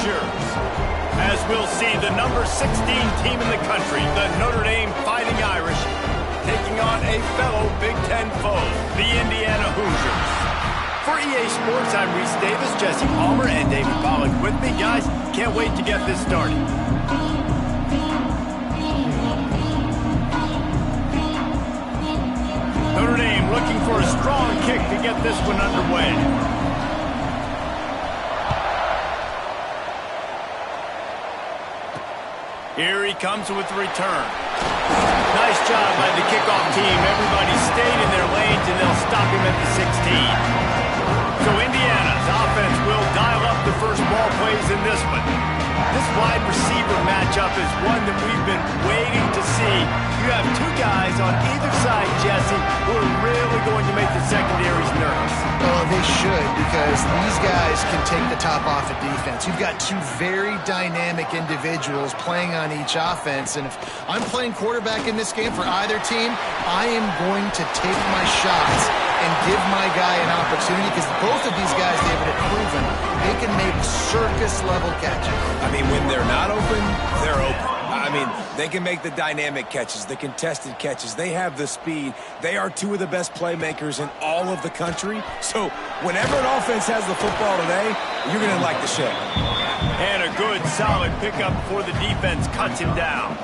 Hoosiers. As we'll see, the number 16 team in the country, the Notre Dame Fighting Irish, taking on a fellow Big Ten foe, the Indiana Hoosiers. For EA Sports, I'm Reese Davis, Jesse Palmer, and David Pollack with me. Guys, can't wait to get this started. Notre Dame looking for a strong kick to get this one underway. Here he comes with the return. Nice job by the kickoff team. Everybody stayed in their lanes, and they'll stop him at the 16. So Indiana's offense will dial up the first ball plays in this one. This wide receiver matchup is one that we've been waiting to see. You have two guys on either side, Jesse, who are really going to make the secondaries nervous. Oh, they should, because these guys can take the top off of defense. You've got two very dynamic individuals playing on each offense, and if I'm playing quarterback in this game for either team, I am going to take my shots and give my guy an opportunity, because both of these guys, David, have proven they can make circus-level catches. I mean, when they're not open, they're open. I mean, they can make the dynamic catches, the contested catches. They have the speed. They are two of the best playmakers in all of the country. So whenever an offense has the football today, you're going to like the show. And a good, solid pickup before the defense cuts him down.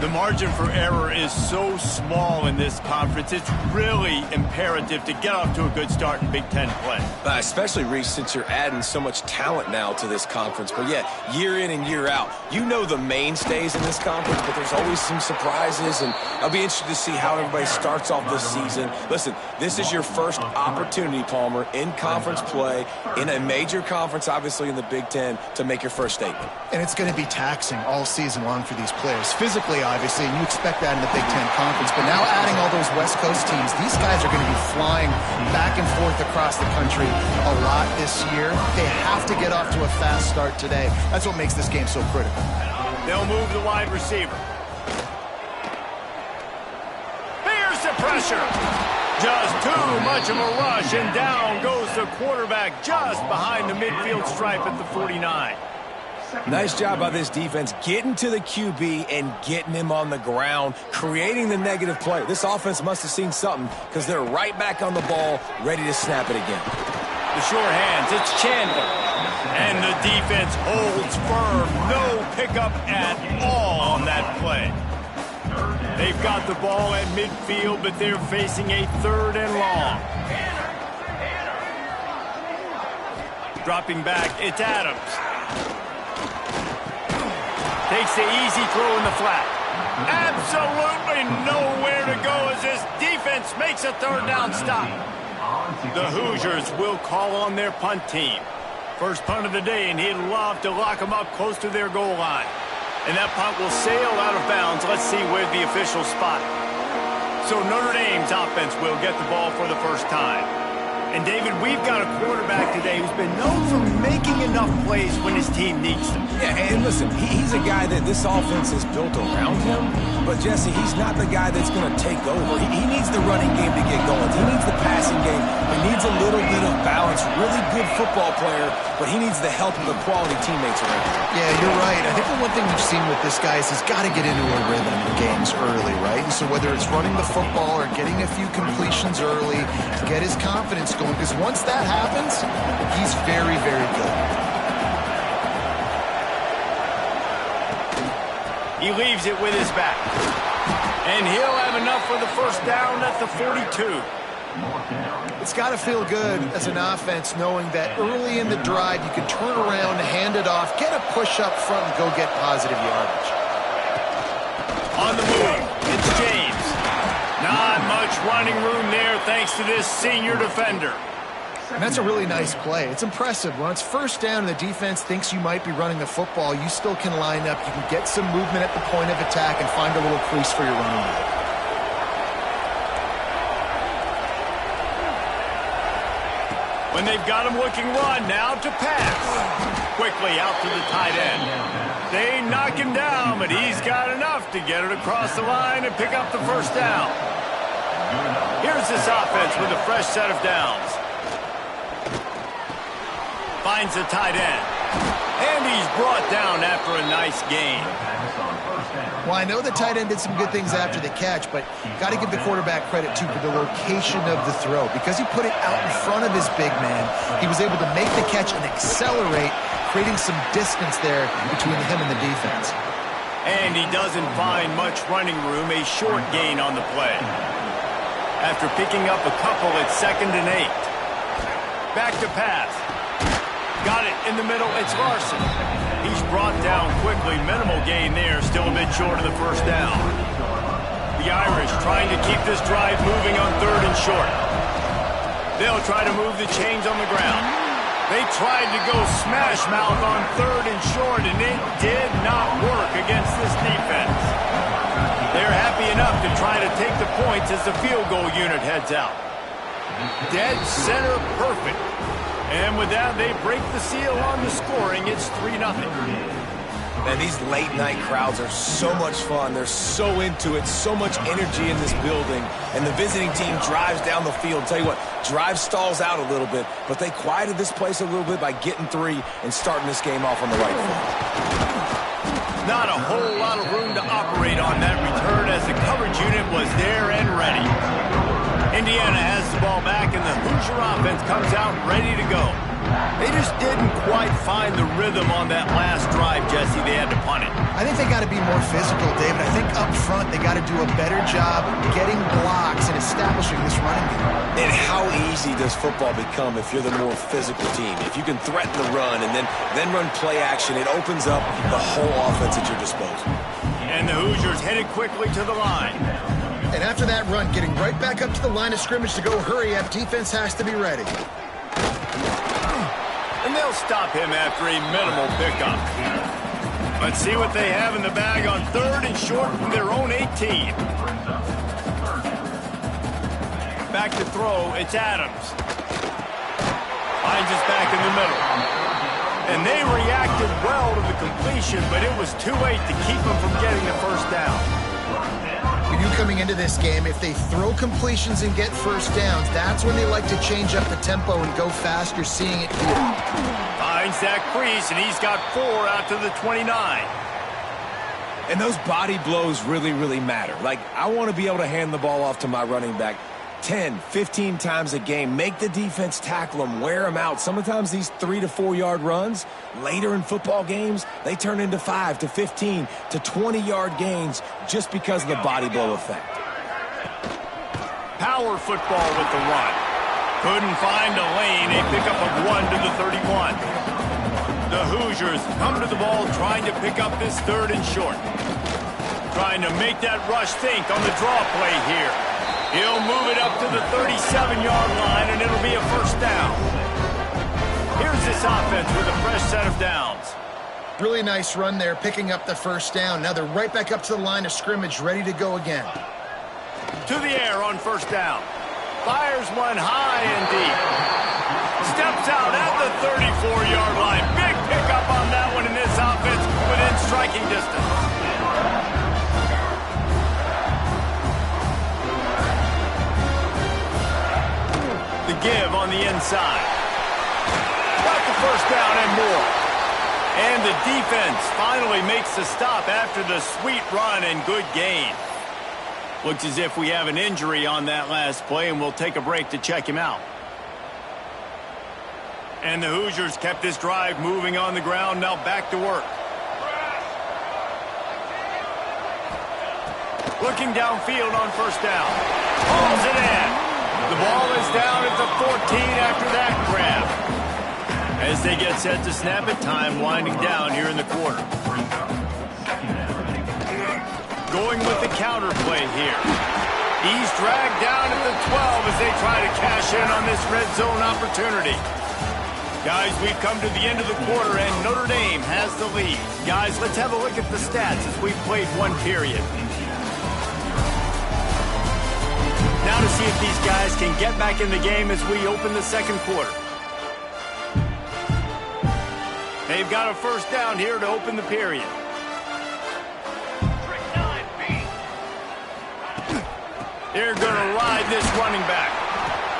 The margin for error is so small in this conference. It's really imperative to get off to a good start in Big Ten play. Especially, Reese, since you're adding so much talent now to this conference. But, yeah, year in and year out, you know the mainstays in this conference, but there's always some surprises, and I'll be interested to see how everybody starts off this season. Listen, this is your first opportunity, Palmer, in conference play, in a major conference, obviously in the Big Ten, to make your first statement. And it's going to be taxing all season long for these players. Physically, obviously, and you expect that in the Big Ten Conference. But now adding all those West Coast teams, these guys are going to be flying back and forth across the country a lot this year. They have to get off to a fast start today. That's what makes this game so critical. They'll move the wide receiver. Here's the pressure. Just too much of a rush, and down goes the quarterback just behind the midfield stripe at the 49. Nice job by this defense getting to the QB and getting him on the ground, creating the negative play. This offense must have seen something, because they're right back on the ball, ready to snap it again. The short hands, it's Chandler. And the defense holds firm. No pickup at all on that play. They've got the ball at midfield, but they're facing a 3rd and long. Dropping back, it's Adams. Takes the easy throw in the flat. Absolutely nowhere to go as this defense makes a 3rd down stop. The Hoosiers will call on their punt team. First punt of the day, and he'd love to lock them up close to their goal line. And that punt will sail out of bounds. Let's see where the official spot. So Notre Dame's offense will get the ball for the first time. And, David, we've got a quarterback today who's been known for making enough plays when his team needs them. Yeah, and listen, he's a guy that this offense is built around him. But, Jesse, he's not the guy that's going to take over. He needs the running game to get going. He needs the passing game. He needs a little bit of balance. Really good football player, but he needs the help of the quality teammates around him. Yeah, you're right. I think the one thing we've seen with this guy is he's got to get into a rhythm in games early, right? And so whether it's running the football or getting a few completions early to get his confidence going, because once that happens, he's very, very good. He leaves it with his back. And he'll have enough for the first down at the 42. It's got to feel good as an offense knowing that early in the drive you can turn around, hand it off, get a push up front, and go get positive yardage. On the move, it's James. Not much running room there thanks to this senior defender. And that's a really nice play. It's impressive. When it's first down and the defense thinks you might be running the football, you still can line up. You can get some movement at the point of attack and find a little crease for your running back. When they've got him looking run, now to pass. Quickly out to the tight end. They knock him down, but he's got enough to get it across the line and pick up the first down. Here's this offense with a fresh set of downs. Finds the tight end. And he's brought down after a nice gain. Well, I know the tight end did some good things after the catch, but got to give the quarterback credit, too, for the location of the throw. Because he put it out in front of his big man, he was able to make the catch and accelerate, creating some distance there between him and the defense. And he doesn't find much running room, a short gain on the play. After picking up a couple, it's 2nd and 8. Back to pass. Got it in the middle, it's Larson. He's brought down quickly, minimal gain there, still a bit short of the first down. The Irish trying to keep this drive moving on 3rd and short. They'll try to move the chains on the ground. They tried to go smash mouth on 3rd and short, and it did not work against this defense. They're happy enough to try to take the points as the field goal unit heads out. Dead center perfect. And with that, they break the seal on the scoring. It's 3-0. Man, these late-night crowds are so much fun. They're so into it, so much energy in this building. And the visiting team drives down the field. Tell you what, drive stalls out a little bit, but they quieted this place a little bit by getting 3 and starting this game off on the right foot. Not a whole lot of room to operate on that return as the coverage unit was there and ready. Indiana has the ball back, and the Hoosier offense comes out ready to go. They just didn't quite find the rhythm on that last drive, Jesse. They had to punt it. I think they got to be more physical, David. I think up front they got to do a better job getting blocks and establishing this running game. And how easy does football become if you're the more physical team? If you can threaten the run and then run play action, it opens up the whole offense at your disposal. And the Hoosiers headed quickly to the line. And after that run, getting right back up to the line of scrimmage to go hurry up, defense has to be ready. And they'll stop him after a minimal pickup. Let's see what they have in the bag on 3rd and short from their own 18. Back to throw, it's Adams. Finds us back in the middle. And they reacted well to the completion, but it was too late to keep them from getting the first down. We knew coming into this game, if they throw completions and get first downs, that's when they like to change up the tempo and go fast. You're seeing it here. Finds that crease, and he's got 4 out to the 29. And those body blows really, really matter. Like, I want to be able to hand the ball off to my running back 10, 15 times a game. Make the defense tackle them, wear them out. Sometimes these 3 to 4 yard runs, later in football games, they turn into 5 to 15 to 20 yard gains just because of the body blow effect. Power football with the run. Couldn't find a lane. A pickup of 1 to the 31. The Hoosiers come to the ball trying to pick up this 3rd and short. Trying to make that rush think on the draw play here. He'll move it up to the 37-yard line, and it'll be a first down. Here's this offense with a fresh set of downs. Really nice run there, picking up the first down. Now they're right back up to the line of scrimmage, ready to go again. To the air on first down. Fires one high and deep. Steps out at the 34-yard line. Big pickup on that one in this offense within striking distance. The give on the inside. Got the first down and more. And the defense finally makes the stop after the sweet run and good gain. Looks as if we have an injury on that last play, and we'll take a break to check him out. And the Hoosiers kept this drive moving on the ground, now back to work. Looking downfield on first down. Hauls it in. The ball is down at the 14 after that grab. As they get set to snap it, time winding down here in the quarter. Going with the counter play here. He's dragged down at the 12 as they try to cash in on this red zone opportunity. Guys, we've come to the end of the quarter, and Notre Dame has the lead. Guys, let's have a look at the stats as we've played one period. Now to see if these guys can get back in the game as we open the second quarter. They've got a first down here to open the period. They're going to ride this running back.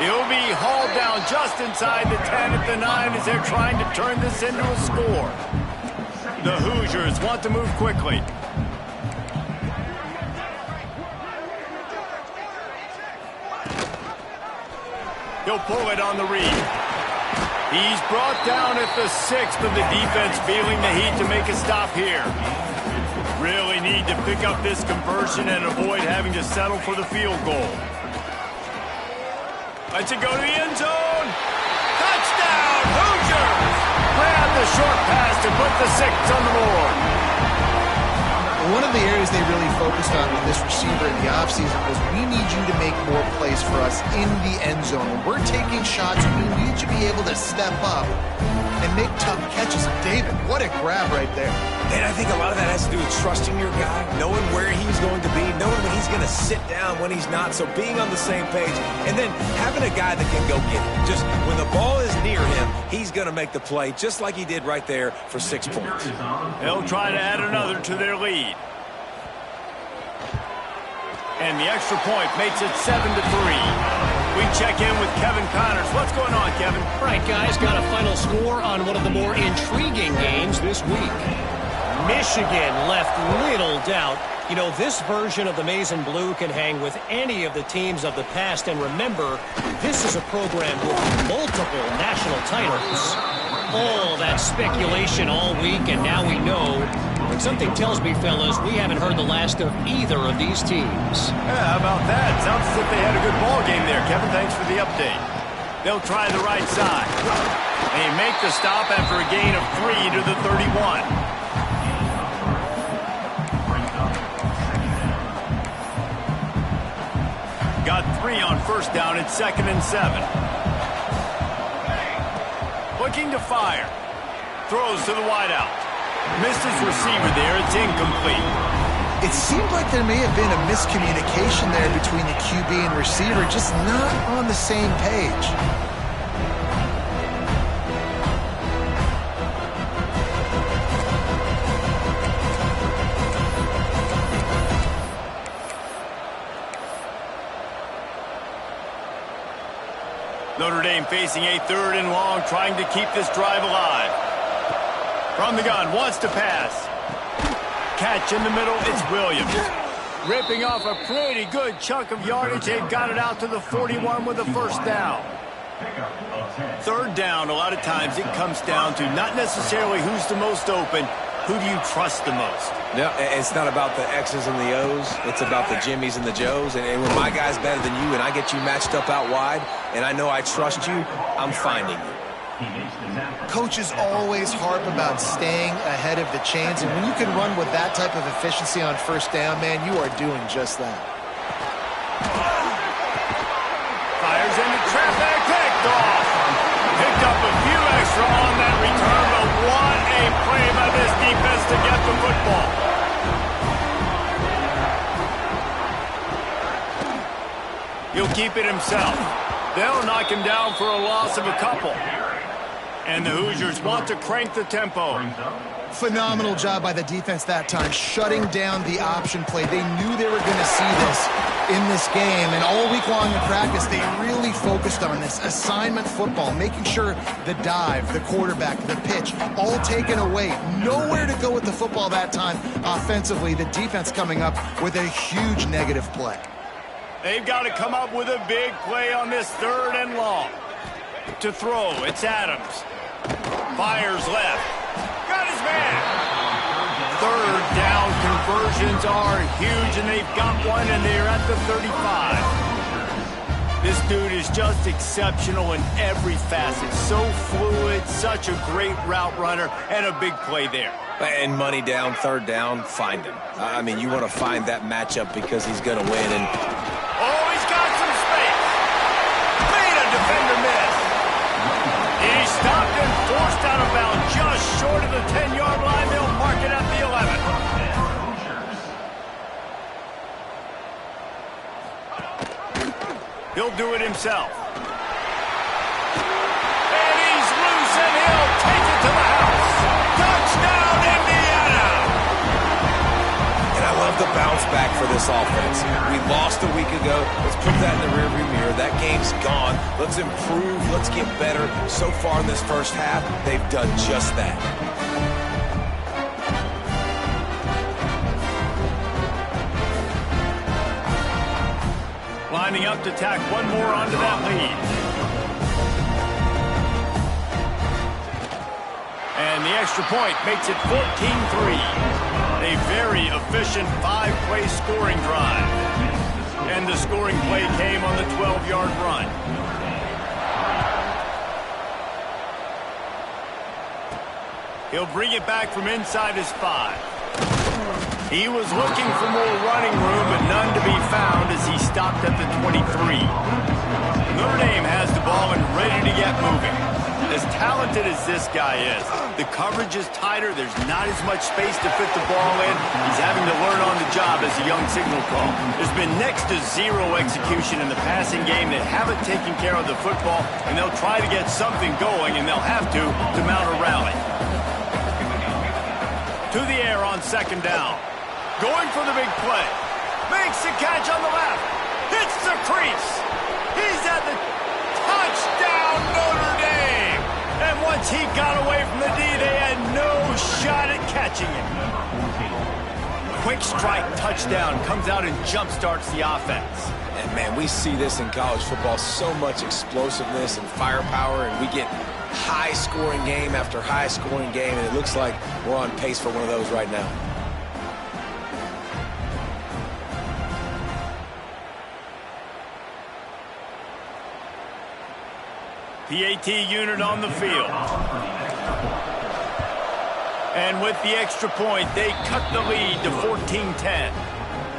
He'll be hauled down just inside the 10 at the 9 as they're trying to turn this into a score. The Hoosiers want to move quickly. He'll pull it on the read. He's brought down at the 6th of the defense, feeling the heat to make a stop here. Really need to pick up this conversion and avoid having to settle for the field goal. Let's it go to the end zone. Touchdown, Hoosiers! Grab the short pass to put the 6 on the board. One of the areas they really focused on with this receiver in the offseason was we need you to make more plays for us in the end zone. When we're taking shots, we need you to be able to step up and make tough catches. David, what a grab right there. And I think a lot of that has to do with trusting your guy, knowing where he's going to be, knowing when he's going to sit down, when he's not. So being on the same page, and then having a guy that can go get it. Just when the ball is near him, he's going to make the play, just like he did right there for 6 points. They'll try to add another to their lead. And the extra point makes it 7-3. We check in with Kevin Connors. What's going on, Kevin? All right, guys, got a final score on one of the more intriguing games this week. Michigan left little doubt. You know, this version of the Maize and Blue can hang with any of the teams of the past. And remember, this is a program with multiple national titles. All that speculation all week, and now we know. And something tells me, fellas, we haven't heard the last of either of these teams. Yeah, how about that? Sounds as if they had a good ball game there, Kevin. Thanks for the update. They'll try the right side. They make the stop after a gain of 3 to the 31. Got 3 on first down. It's 2nd and 7. Looking to fire. Throws to the wideout. Missed his receiver there. It's incomplete. It seemed like there may have been a miscommunication there between the QB and receiver, just not on the same page. Notre Dame facing a 3rd and long, trying to keep this drive alive. From the gun, wants to pass. Catch in the middle, it's Williams. Ripping off a pretty good chunk of yardage. They've got it out to the 41 with a first down. 3rd down, a lot of times it comes down to not necessarily who's the most open, who do you trust the most? No, it's not about the X's and the O's. It's about the Jimmys and the Joes. And when my guy's better than you and I get you matched up out wide and I know I trust you, I'm finding you. Coaches always harp about staying ahead of the chains, and when you can run with that type of efficiency on first down, man, you are doing just that. Fires into traffic, picked off. Picked up a few extra on that return, but what a play by this defense to get the football. He'll keep it himself. They'll knock him down for a loss of a couple. And the Hoosiers want to crank the tempo. Phenomenal job by the defense that time, shutting down the option play. They knew they were going to see this in this game, and all week long in practice, they really focused on this assignment football, making sure the dive, the quarterback, the pitch, all taken away. Nowhere to go with the football that time offensively. The defense coming up with a huge negative play. They've got to come up with a big play on this 3rd and long. To throw, it's Adams. Fires left. Got his man. 3rd down conversions are huge, and they've got one, and they're at the 35. This dude is just exceptional in every facet. So fluid, such a great route runner, and a big play there. And money down, 3rd down, find him. I mean, you want to find that matchup because he's going to win. And oh, he's got some space. Made a defender miss. He's stopped and forced out of bounds just short of the 10-yard line. They'll mark it at the 11. He'll do it himself. And he's loose, and he'll take it to the house. Touchdown, Indiana! I love the bounce back for this this offense. We lost a week ago. Let's put that in the rearview mirror. That game's gone. Let's improve. Let's get better. So far in this first half, they've done just that. Lining up to tack one more onto that lead. And the extra point makes it 14-3. A very efficient 5-play scoring drive. And the scoring play came on the 12-yard run. He'll bring it back from inside his 5. He was looking for more running room, but none to be found as he stopped at the 23. Notre Dame has the ball and ready to get moving. As talented as this guy is, the coverage is tighter. There's not as much space to fit the ball in. He's having to learn on the job as a young signal call. There's been next to zero execution in the passing game. They haven't taken care of the football, and they'll try to get something going, and they'll have to mount a rally. To the air on second down. Going for the big play. Makes the catch on the left. Hits the crease. He's at the touchdown, Notre Dame. And once he got away from the D, they had no shot at catching him. Quick strike touchdown comes out and jump-starts the offense. And, man, we see this in college football, so much explosiveness and firepower, and we get high-scoring game after high-scoring game, and it looks like we're on pace for one of those right now. PAT unit on the field. And with the extra point, they cut the lead to 14-10.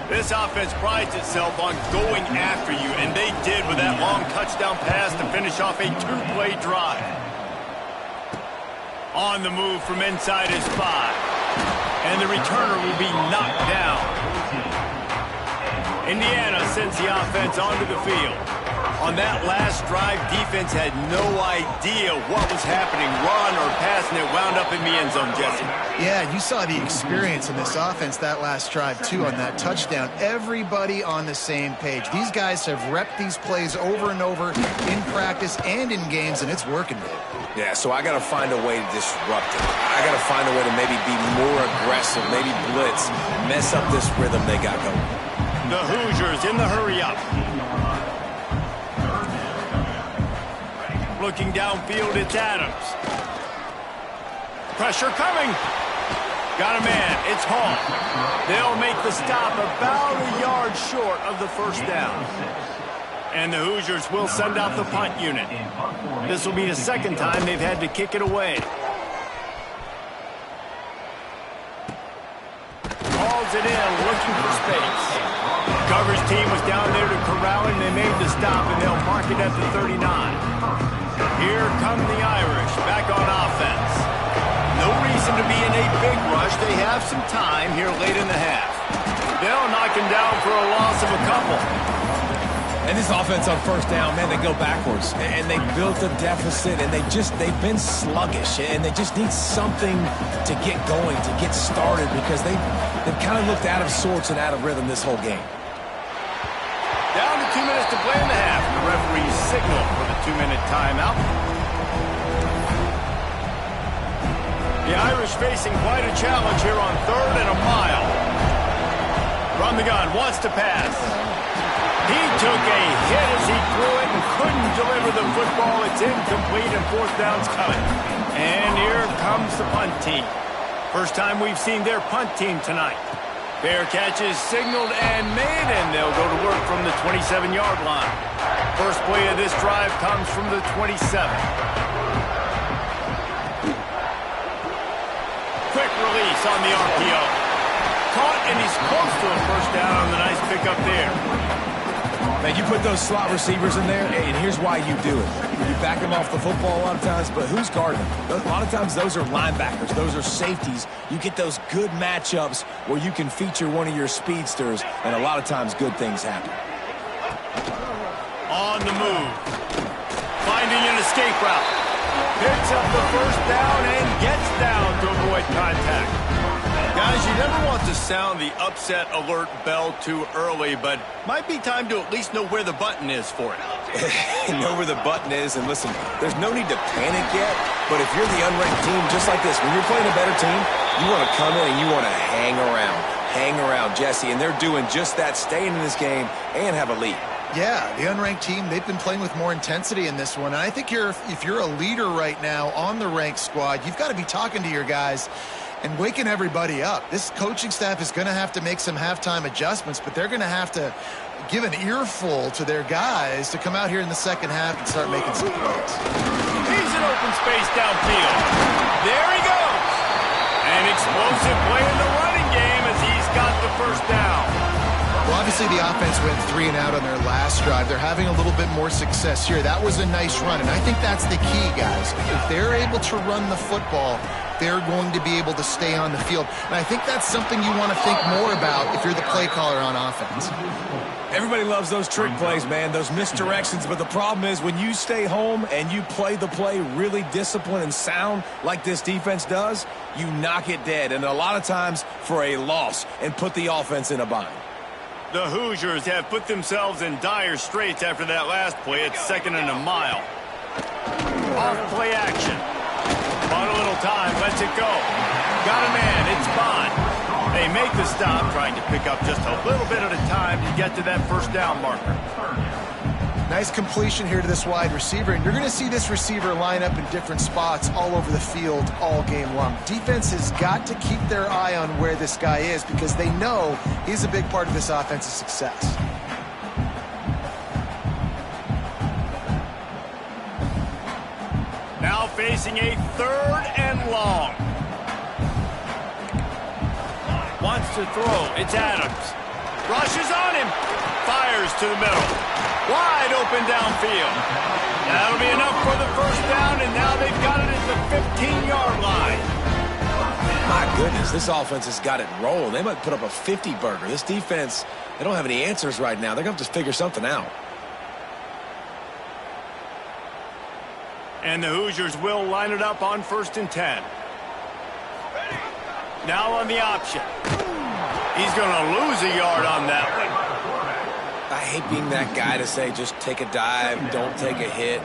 This offense prides itself on going after you, and they did with that long touchdown pass to finish off a 2-play drive. On the move from inside his 5. And the returner will be knocked down. Indiana sends the offense onto the field. On that last drive, defense had no idea what was happening, run or pass, and it wound up in the end zone, Jesse. Yeah, you saw the experience in this offense that last drive, too, on that touchdown. Everybody on the same page. These guys have repped these plays over and over in practice and in games, and it's working, dude. Yeah, so I got to find a way to disrupt it. I got to find a way to maybe be more aggressive, maybe blitz, mess up this rhythm they got going. The Hoosiers in the hurry-up. Looking downfield, it's Adams. Pressure coming. Got a man. It's Hall. They'll make the stop about a yard short of the first down. And the Hoosiers will send out the punt unit. This will be the second time they've had to kick it away. Calls it in, looking for space. Coverage team was down there to corral him. They made the stop, and they'll mark it at the 39. Here come the Irish, back on offense. No reason to be in a big rush. They have some time here late in the half. They'll knock him down for a loss of a couple. And this offense on first down, man, they go backwards. And they built a deficit, and they've been sluggish. And they just need something to get going, to get started, because they've kind of looked out of sorts and out of rhythm this whole game. Down to 2 minutes to play in the half. The referees signal for the 2-minute timeout. The Irish facing quite a challenge here on 3rd and a mile. From the gun, wants to pass. He took a hit as he threw it and couldn't deliver the football. It's incomplete and 4th down's coming. And here comes the punt team. First time we've seen their punt team tonight. Fair catch is signaled and made, and they'll go to work from the 27-yard line. First play of this drive comes from the 27. Quick release on the RPO. Caught, and he's close to a first down on the nice pickup there. Man, you put those slot receivers in there, and here's why you do it. You back them off the football a lot of times, but who's guarding them? A lot of times those are linebackers. Those are safeties. You get those good matchups where you can feature one of your speedsters, and a lot of times good things happen. On the move. Finding an escape route. Picks up the first down and gets down to avoid contact. Guys, you never want to sound the upset alert bell too early, but might be time to at least know where the button is for it. Know where the button is, and listen, there's no need to panic yet, but if you're the unranked team, just like this, when you're playing a better team, you want to come in and you want to hang around. Hang around, Jesse, and they're doing just that, staying in this game and have a lead. Yeah, the unranked team, they've been playing with more intensity in this one. And I think if you're a leader right now on the ranked squad, you've got to be talking to your guys and waking everybody up. This coaching staff is going to have to make some halftime adjustments, but they're going to have to give an earful to their guys to come out here in the second half and start making some plays. He's in open space downfield. There he goes. An explosive play in the running game as he's got the first down. Well, obviously the offense went 3 and out on their last drive. They're having a little bit more success here. That was a nice run, and I think that's the key, guys. If they're able to run the football, they're going to be able to stay on the field. And I think that's something you want to think more about if you're the play caller on offense. Everybody loves those trick plays, man, those misdirections, but the problem is when you stay home and you play the play really disciplined and sound like this defense does, you knock it dead, and a lot of times for a loss, and put the offense in a bind. The Hoosiers have put themselves in dire straits after that last play. It's 2nd and a mile. Off play action. On a little time, lets it go. Got a man, it's Bond. They make the stop, trying to pick up just a little bit at a time to get to that first down marker. Nice completion here to this wide receiver, and you're going to see this receiver line up in different spots all over the field all game long. Defense has got to keep their eye on where this guy is because they know he's a big part of this offense's success. Now facing a 3rd and long. Wants to throw. It's Adams. Rushes on him. Fires to the middle. Wide open downfield. That'll be enough for the first down, and now they've got it at the 15-yard line. My goodness, this offense has got it rolling. They might put up a 50-burger. This defense, they don't have any answers right now. They're going to have to figure something out. And the Hoosiers will line it up on 1st and 10. Now on the option. He's going to lose a yard on that one. I hate being that guy to say just take a dive, don't take a hit.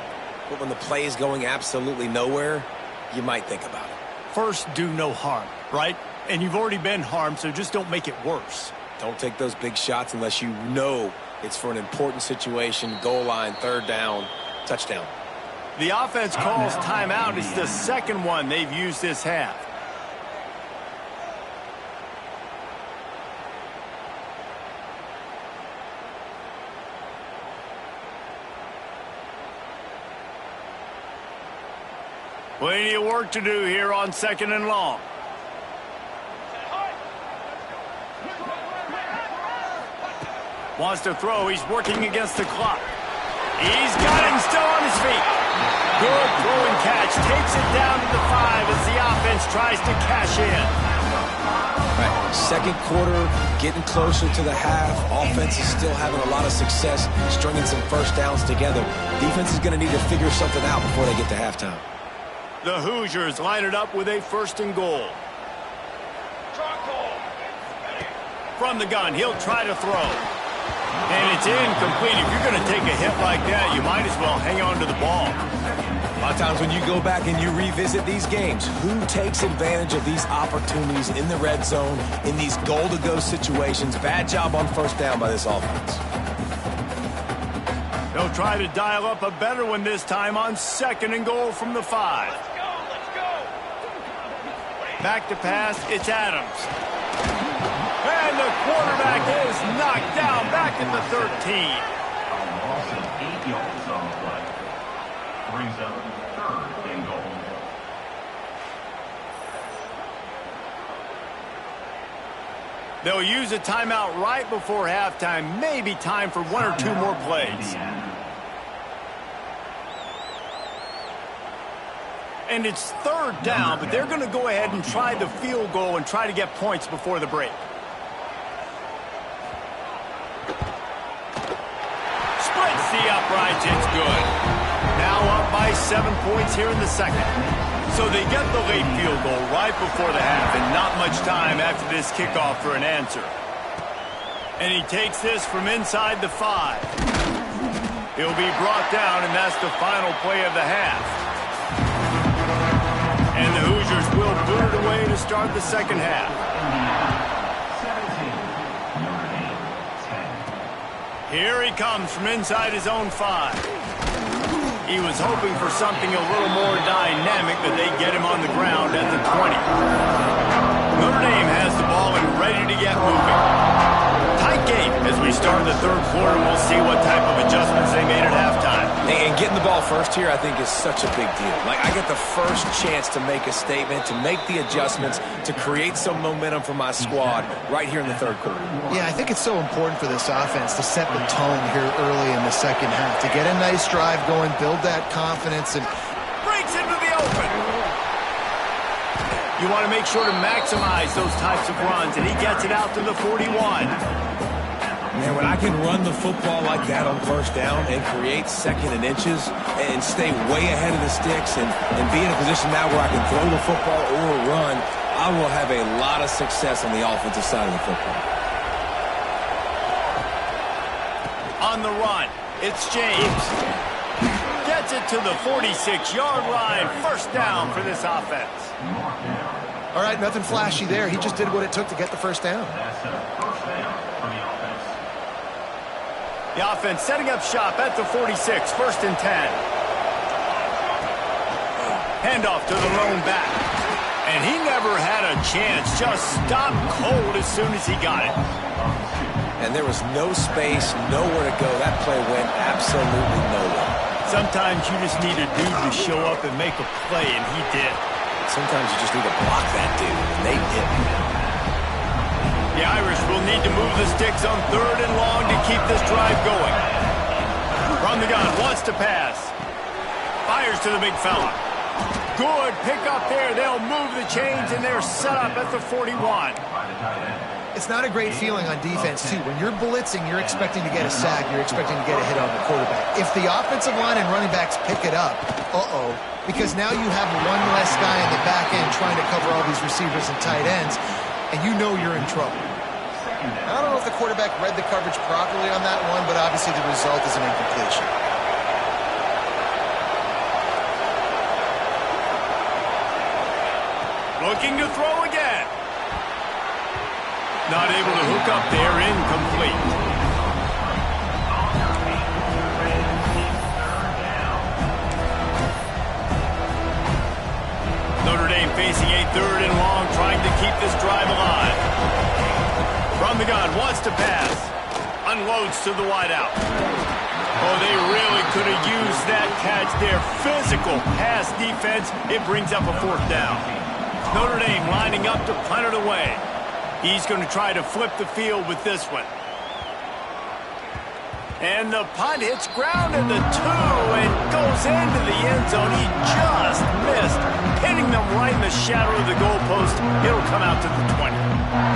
But when the play is going absolutely nowhere, you might think about it. First, do no harm, right? And you've already been harmed, so just don't make it worse. Don't take those big shots unless you know it's for an important situation, goal line, 3rd down, touchdown. The offense calls timeout. It's the 2nd one they've used this half. Plenty of work to do here on 2nd and long. Wants to throw. He's working against the clock. He's got it and still on his feet. Good throw and catch. Takes it down to the 5 as the offense tries to cash in. Right. 2nd quarter, getting closer to the half. Offense is still having a lot of success stringing some first downs together. Defense is going to need to figure something out before they get to halftime. The Hoosiers line it up with a 1st and goal. From the gun, he'll try to throw. And it's incomplete. If you're going to take a hit like that, you might as well hang on to the ball. A lot of times when you go back and you revisit these games, who takes advantage of these opportunities in the red zone, in these goal-to-go situations? Bad job on 1st down by this offense. They'll try to dial up a better one this time on 2nd and goal from the 5. Let's go. Back to pass, it's Adams. And the quarterback is knocked down back at the 13. Loss of 8 yards on the play. Brings up 3rd and goal. They'll use a timeout right before halftime. Maybe time for 1 or 2 more plays. And it's 3rd down, but they're going to go ahead and try the field goal and try to get points before the break. Splits the uprights. It's good. Now up by 7 points here in the 2nd. So they get the late field goal right before the half and not much time after this kickoff for an answer. And he takes this from inside the 5. He'll be brought down, and that's the final play of the half. And the Hoosiers will boot it away to start the second half. Here he comes from inside his own 5. He was hoping for something a little more dynamic, but they get him on the ground at the 20. Notre Dame has the ball and ready to get moving. Tight game as we start the third quarter. We'll see what type of adjustments they made at halftime. And getting the ball first here, I think, is such a big deal. Like, I get the first chance to make a statement, to make the adjustments, to create some momentum for my squad right here in the third quarter. Yeah, I think it's so important for this offense to set the tone here early in the second half, to get a nice drive going, build that confidence, and breaks into the open. You want to make sure to maximize those types of runs, and he gets it out to the 41. Man, when I can run the football like that on first down and create second and inches and stay way ahead of the sticks and be in a position now where I can throw the football or run, I will have a lot of success on the offensive side of the football. On the run, it's James. Gets it to the 46-yard line. First down for this offense. all right, nothing flashy there. He just did what it took to get the first down. The offense setting up shop at the 46, first and 10. Handoff to the lone back. And he never had a chance, just stopped cold as soon as he got it. And there was no space, nowhere to go. That play went absolutely nowhere. Sometimes you just need a dude to show up and make a play, and he did. Sometimes you just need to block that dude, and they didn't. The Irish will need to move the sticks on third and long to keep this drive going. From the gun, wants to pass. Fires to the big fella. Good pick up there. They'll move the chains, and they're set up at the 41. It's not a great feeling on defense, too. When you're blitzing, you're expecting to get a sack. You're expecting to get a hit on the quarterback. If the offensive line and running backs pick it up, because now you have one less guy in the back end trying to cover all these receivers and tight ends, and you know you're in trouble. I don't know if the quarterback read the coverage properly on that one, but obviously the result is an incompletion. Looking to throw again. Not able to hook up there, incomplete. Notre Dame facing a third and long, trying to keep this drive alive. From the gun, wants to pass. Unloads to the wideout. Oh, they really could have used that catch there. Physical pass defense. It brings up a fourth down. Notre Dame lining up to punt it away. He's going to try to flip the field with this one. And the punt hits ground at the 2 and goes into the end zone. He just missed, hitting them right in the shadow of the goalpost. It'll come out to the 20.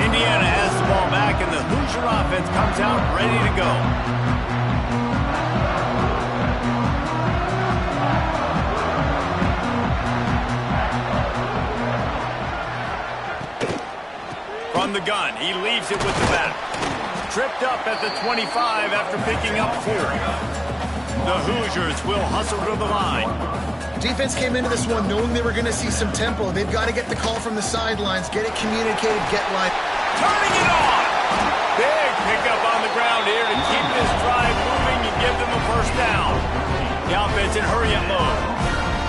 Indiana has the ball back, and the Hoosier offense comes out ready to go. From the gun, he leaves it with the back. Tripped up at the 25 after picking up 4. The Hoosiers will hustle to the line. Defense came into this one knowing they were going to see some tempo. They've got to get the call from the sidelines, get it communicated, get line. Turning it on! Big pickup on the ground here to keep this drive moving and give them a first down. The offense in hurry-up mode.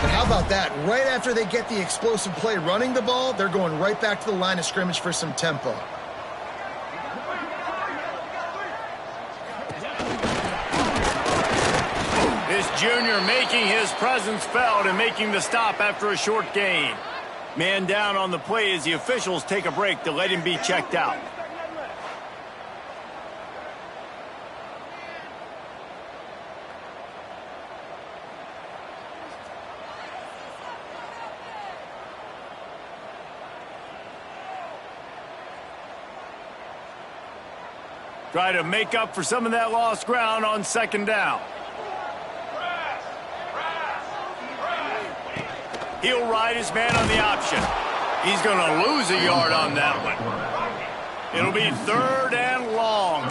And how about that? Right after they get the explosive play running the ball, they're going right back to the line of scrimmage for some tempo. This junior making his presence felt and making the stop after a short gain. Man down on the play as the officials take a break to let him be checked out. Try to make up for some of that lost ground on second down. He'll ride his man on the option. He's going to lose a yard on that one. It'll be 3rd and long.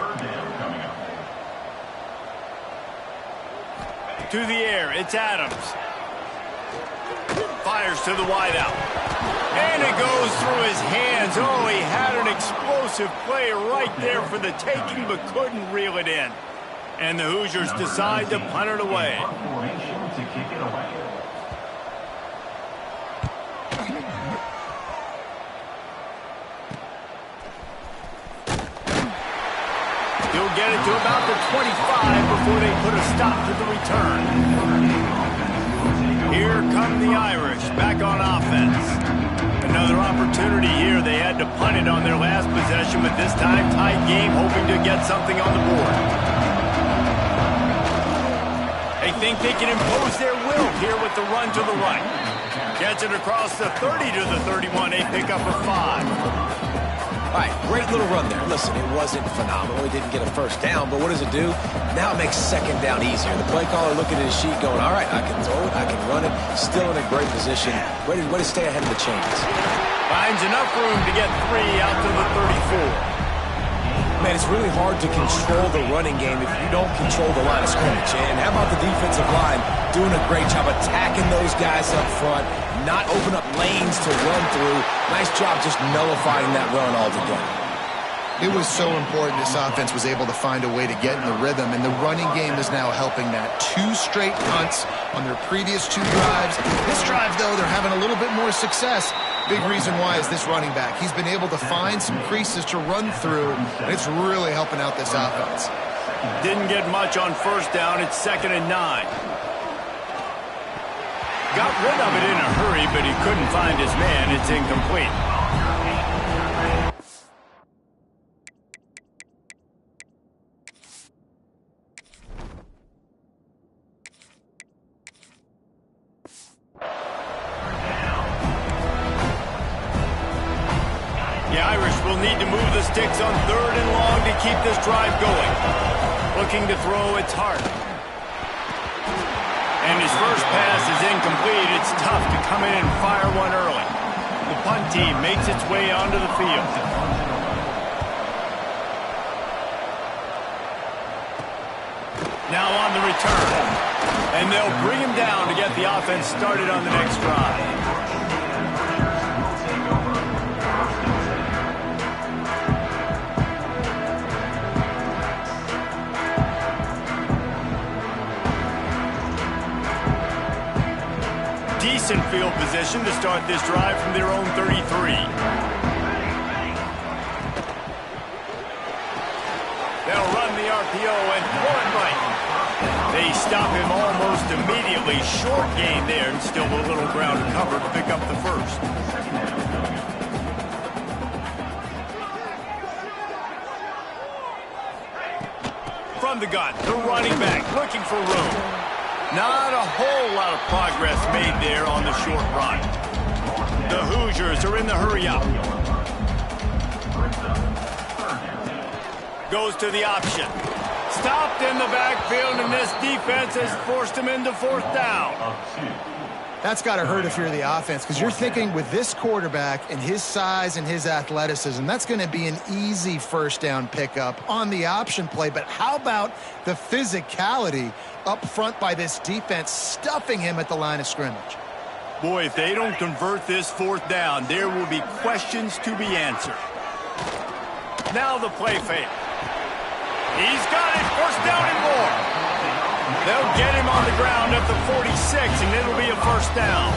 To the air, it's Adams. Fires to the wideout. And it goes through his hands. Oh, he had an explosive play right there for the taking, but couldn't reel it in. And the Hoosiers decide to punt it away. He'll get it to about the 25 before they put a stop to the return. Here come the Irish back on offense. Another opportunity here. They had to punt it on their last possession, but this time tight game, hoping to get something on the board. They think they can impose their will here with the run to the right. Gets it across the 30 to the 31. They pick up a 5. All right, great little run there. Listen, it wasn't phenomenal. He didn't get a first down, but what does it do? Now it makes 2nd down easier. The play caller looking at his sheet going, all right, I can throw it, I can run it. Still in a great position. Way to stay ahead of the chains. Finds enough room to get 3 out to the 34. Man, it's really hard to control the running game if you don't control the line of scrimmage. And how about the defensive line doing a great job attacking those guys up front, not open up lanes to run through. Nice job just nullifying that run altogether. It was so important this offense was able to find a way to get in the rhythm, and the running game is now helping that. 2 straight punts on their previous 2 drives. This drive, though, they're having a little bit more success. Big reason why is this running back. He's been able to find some creases to run through, and it's really helping out this offense. Didn't get much on 1st down. It's 2nd and 9. Got rid of it in a hurry, but he couldn't find his man. It's incomplete. The Irish will need to move the sticks on 3rd and long to keep this drive going. Looking to throw, it's Hart. And his first pass is incomplete. It's tough to come in and fire one early. The punt team makes its way onto the field. Now on the return. And they'll bring him down to get the offense started on the next drive. Decent field position to start this drive from their own 33. They'll run the RPO and throw it right. They stop him almost immediately. Short gain there, and still a little ground to cover to pick up the first. From the gun, the running back looking for room. Not a whole lot of progress made there on the short run. The Hoosiers are in the hurry-up. Goes to the option. Stopped in the backfield, and this defense has forced him into 4th down. That's got to hurt if you're the offense, because you're thinking with this quarterback and his size and his athleticism, that's going to be an easy 1st down pickup on the option play. But how about the physicality up front by this defense, stuffing him at the line of scrimmage? Boy, if they don't convert this 4th down, there will be questions to be answered. Now the play fake. He's got it. 1st down and more. They'll get him on the ground at the 46, and it'll be a 1st down.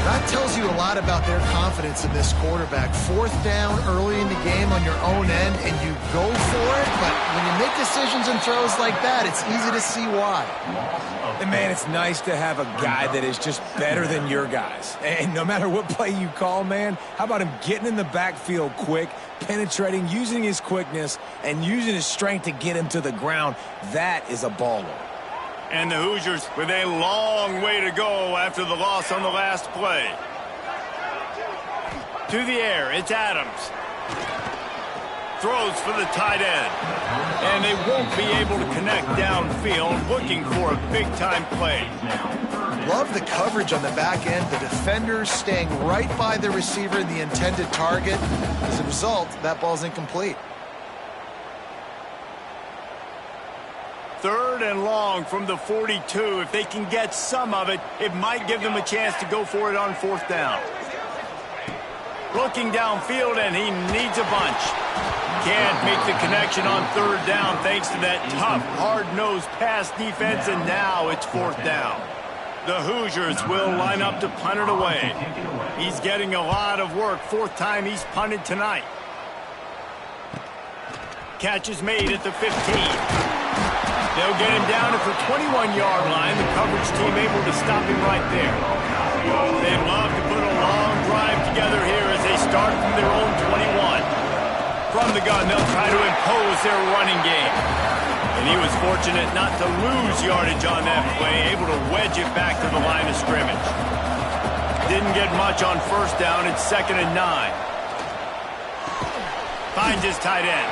That tells you a lot about their confidence in this quarterback. 4th down early in the game on your own end, and you go for it, but when you make decisions and throws like that, it's easy to see why. And, man, it's nice to have a guy that is just better than your guys. And no matter what play you call, man, how about him getting in the backfield quick, penetrating, using his quickness, and using his strength to get him to the ground? That is a baller. And the Hoosiers with a long way to go after the loss on the last play. To the air, it's Adams. Throws for the tight end. And they won't be able to connect downfield, looking for a big-time play. Love the coverage on the back end. The defenders staying right by the receiver in the intended target. As a result, that ball's incomplete. 3rd and long from the 42. If they can get some of it, it might give them a chance to go for it on 4th down. Looking downfield, and he needs a bunch. Can't make the connection on 3rd down thanks to that tough, hard-nosed pass defense, and now it's 4th down. The Hoosiers will line up to punt it away. He's getting a lot of work. 4th time he's punted tonight. Catch is made at the 15. They'll get him down at the 21-yard line. The coverage team able to stop him right there. They'd love to put a long drive together here as they start from their own 21. From the gun, they'll try to impose their running game. And he was fortunate not to lose yardage on that play, able to wedge it back to the line of scrimmage. Didn't get much on 1st down. It's 2nd and 9. Finds his tight end.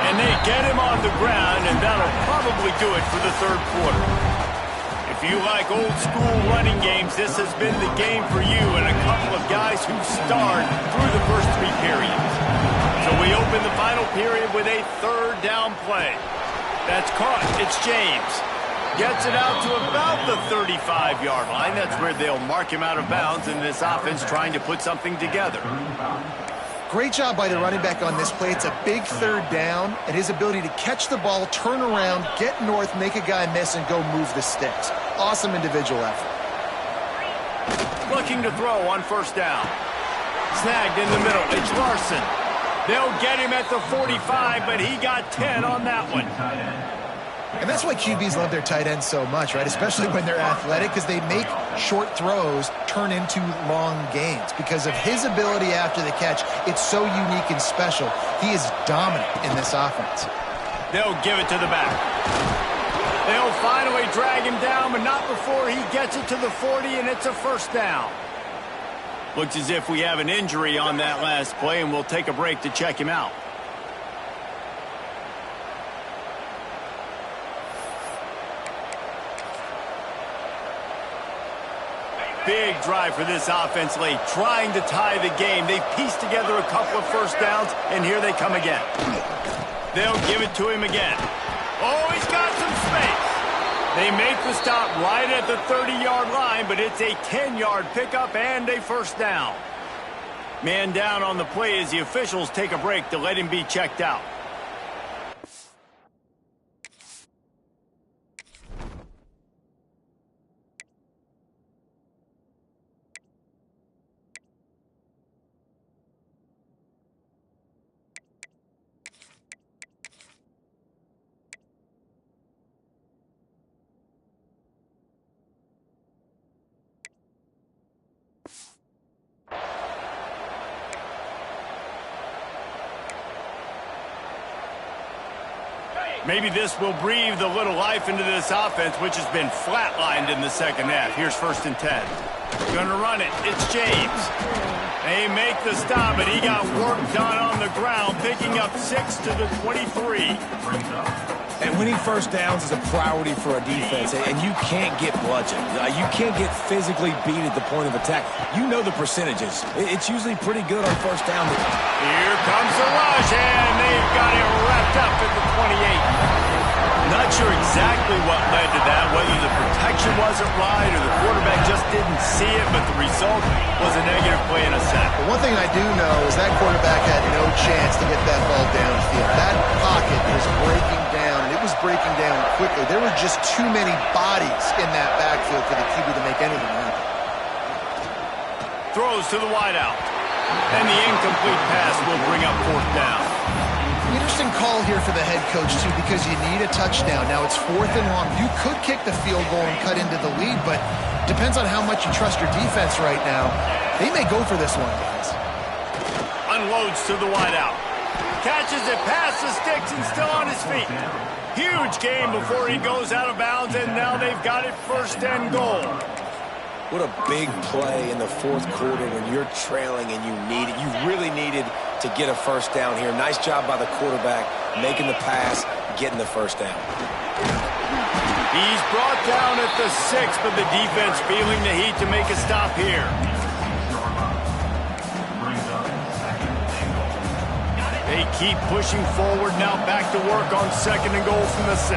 And they get him on the ground, and that'll probably do it for the 3rd quarter. If you like old-school running games, this has been the game for you and a couple of guys who starred through the first 3 periods. So we open the final period with a 3rd down play. That's caught. It's James. Gets it out to about the 35-yard line. That's where they'll mark him out of bounds, and this offense trying to put something together. Great job by the running back on this play. It's a big 3rd down, and his ability to catch the ball, turn around, get north, make a guy miss, and go move the sticks. Awesome individual effort. Looking to throw on 1st down. Snagged in the middle. It's Larson. They'll get him at the 45, but he got 10 on that one. And that's why QBs love their tight ends so much, right? Especially when they're athletic, because they make short throws turn into long gains. Because of his ability after the catch, it's so unique and special. He is dominant in this offense. They'll give it to the back. They'll finally drag him down, but not before he gets it to the 40, and it's a 1st down. Looks as if we have an injury on that last play, and we'll take a break to check him out. Big drive for this offense late, trying to tie the game. They pieced together a couple of 1st downs, and here they come again. They'll give it to him again. Oh, he's got some space. They make the stop right at the 30-yard line, but it's a 10-yard pickup and a 1st down. Man down on the play as the officials take a break to let him be checked out. Maybe this will breathe a little life into this offense, which has been flatlined in the 2nd half. Here's 1st and 10. Gonna run it. It's James. They make the stop, but he got work done on the ground, picking up 6 to the 23. And winning 1st downs is a priority for a defense, and you can't get bludgeoned. You can't get physically beat at the point of attack. You know the percentages. It's usually pretty good on 1st down. Here comes the rush, and they've got it wrapped up at the 28. Not sure exactly what led to that, whether the protection wasn't right or the quarterback just didn't see it, but the result was a negative play in a sack. But one thing I do know is that quarterback had no chance to get that ball downfield. That pocket was breaking down, and it was breaking down quickly. There were just too many bodies in that backfield for the QB to make anything happen. Throws to the wideout. And the incomplete pass will bring up 4th down. Interesting call here for the head coach, too, because you need a touchdown. Now it's 4th and long. You could kick the field goal and cut into the lead, but depends on how much you trust your defense right now. They may go for this one, guys. Unloads to the wideout. Catches it past the sticks and still on his feet. Huge game before he goes out of bounds, and now they've got it 1st and goal. What a big play in the 4th quarter when you're trailing and you need it. You really needed to get a 1st down here. Nice job by the quarterback making the pass, getting the 1st down. He's brought down at the 6, but the defense feeling the heat to make a stop here. They keep pushing forward now, back to work on 2nd and goal from the 6.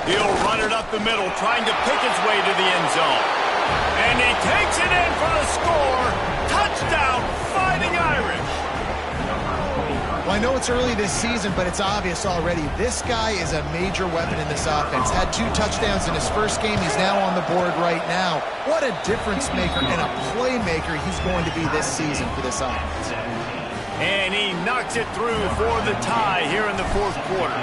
He'll run it up the middle, trying to pick his way to the end zone. And he takes it in for the score. Touchdown, Fighting Irish. Well, I know it's early this season, but it's obvious already. This guy is a major weapon in this offense. Had 2 touchdowns in his first game. He's now on the board right now. What a difference maker and a playmaker he's going to be this season for this offense. And he knocks it through for the tie here in the 4th quarter.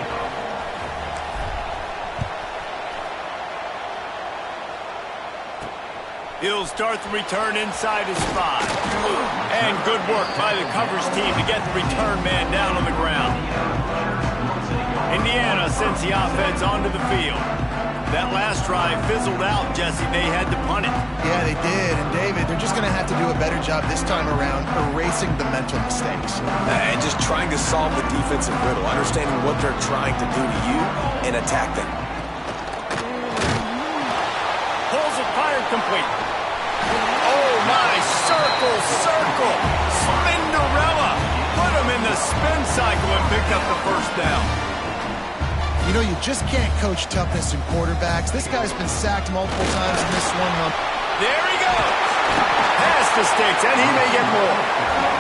He'll start the return inside his 5. And good work by the coverage team to get the return man down on the ground. Indiana sends the offense onto the field. That last drive fizzled out, Jesse. They had to punt it. Yeah, they did. And, David, they're just going to have to do a better job this time around erasing the mental mistakes. And just trying to solve the defensive riddle, understanding what they're trying to do to you and attack them. Pulls it, fired complete. Oh, my, circle, Spinderella. Put him in the spin cycle and picked up the first down. You know, you just can't coach toughness in quarterbacks. This guy's been sacked multiple times in this one. There he goes. Past the sticks, and he may get more.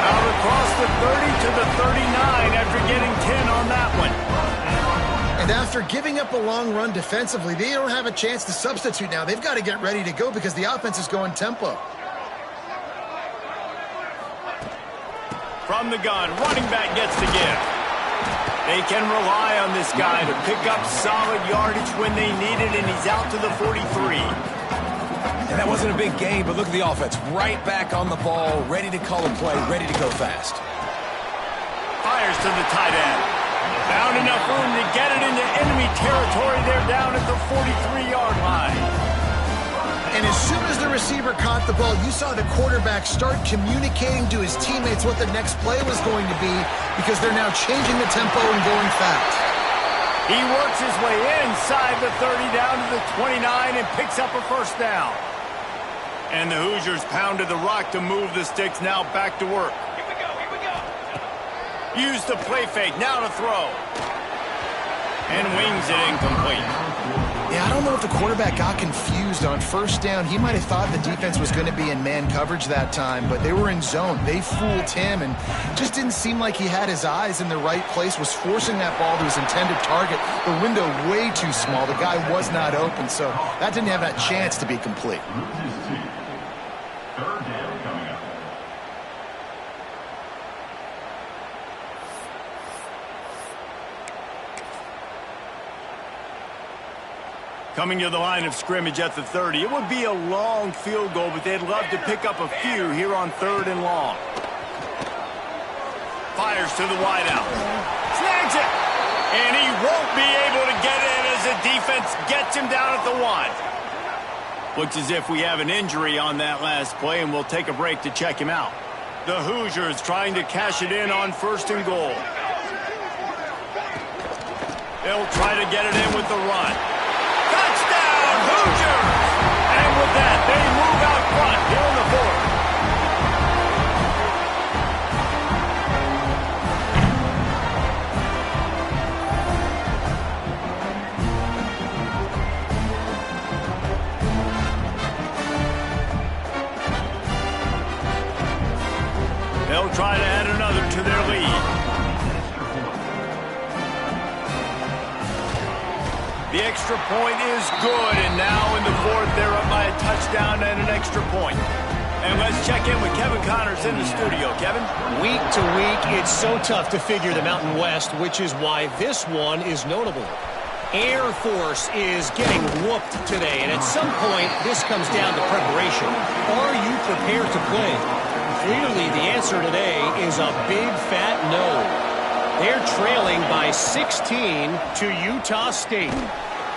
Out across the 30 to the 39 after getting 10 on that one. And after giving up a long run defensively, they don't have a chance to substitute now. They've got to get ready to go because the offense is going tempo. From the gun, running back gets the give. They can rely on this guy to pick up solid yardage when they need it, and he's out to the 43. And that wasn't a big game, but look at the offense. Right back on the ball, ready to call a play, ready to go fast. Fires to the tight end. Found enough room to get it into enemy territory. They're down at the 43-yard line. And as soon as the receiver caught the ball, you saw the quarterback start communicating to his teammates what the next play was going to be because they're now changing the tempo and going fast. He works his way inside the 30 down to the 29 and picks up a first down. And the Hoosiers pounded the rock to move the sticks, now back to work. Here we go. Use the play fake, now to throw. And wings it incomplete. Yeah, I don't know if the quarterback got confused on first down. He might have thought the defense was going to be in man coverage that time, but they were in zone. They fooled him and just didn't seem like he had his eyes in the right place, was forcing that ball to his intended target. The window way too small. The guy was not open, so that didn't have that chance to be complete. Coming to the line of scrimmage at the 30. It would be a long field goal, but they'd love to pick up a few here on 3rd and long. Fires to the wideout. Snags it. And he won't be able to get in as the defense gets him down at the 1. Looks as if we have an injury on that last play, and we'll take a break to check him out. The Hoosiers trying to cash it in on 1st and goal. They'll try to get it in with the run. Touchdown, Hoosiers! And with that, they move out front here in the 4th. They'll try to add another to their lead. The extra point is good, and now in the 4th, they're up by a touchdown and an extra point. And let's check in with Kevin Connors in the studio. Kevin? Week to week, it's so tough to figure the Mountain West, which is why this one is notable. Air Force is getting whooped today, and at some point, this comes down to preparation. Are you prepared to play? Clearly, the answer today is a big fat no. They're trailing by 16 to Utah State.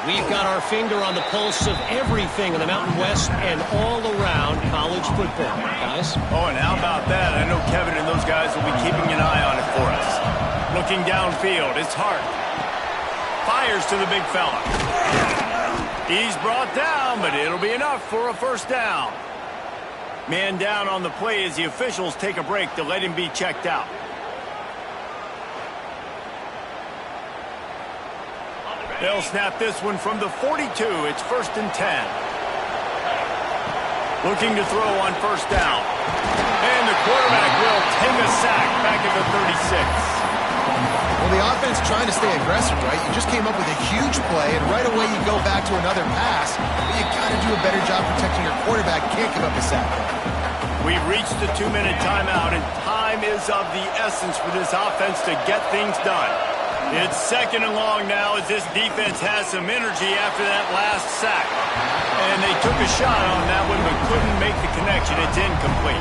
We've got our finger on the pulse of everything in the Mountain West and all around college football, guys. Oh, and how about that? I know Kevin and those guys will be keeping an eye on it for us. Looking downfield, it's Hart. Fires to the big fella. He's brought down, but it'll be enough for a first down. Man down on the play as the officials take a break to let him be checked out. They'll snap this one from the 42. It's 1st and 10. Looking to throw on first down. And the quarterback will take a sack back at the 36. Well, the offense trying to stay aggressive, right? You just came up with a huge play, and right away you go back to another pass. But you got to do a better job protecting your quarterback. Can't give up a sack. We've reached the 2-minute timeout, and time is of the essence for this offense to get things done. It's 2nd and long now as this defense has some energy after that last sack. And they took a shot on that one but couldn't make the connection. It's incomplete.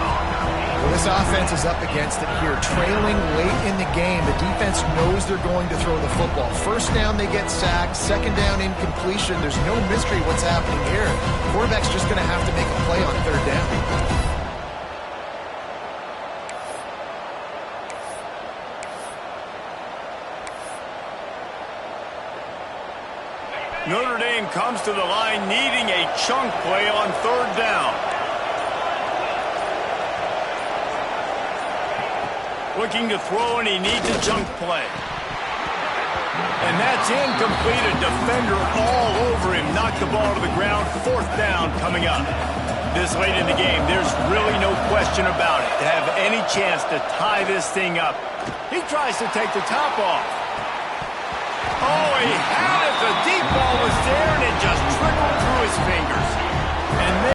Well, this offense is up against it here. Trailing late in the game, the defense knows they're going to throw the football. First down, they get sacked. Second down, incompletion. There's no mystery what's happening here. Quarterback's just going to have to make a play on 3rd down. Notre Dame comes to the line needing a chunk play on 3rd down. Looking to throw, and he needs a chunk play. And that's incomplete. A defender all over him. Knocked the ball to the ground. 4th down coming up. This late in the game, there's really no question about it. To have any chance to tie this thing up, he tries to take the top off. Oh, he had it. The deep ball was there, and it just trickled through his fingers. And then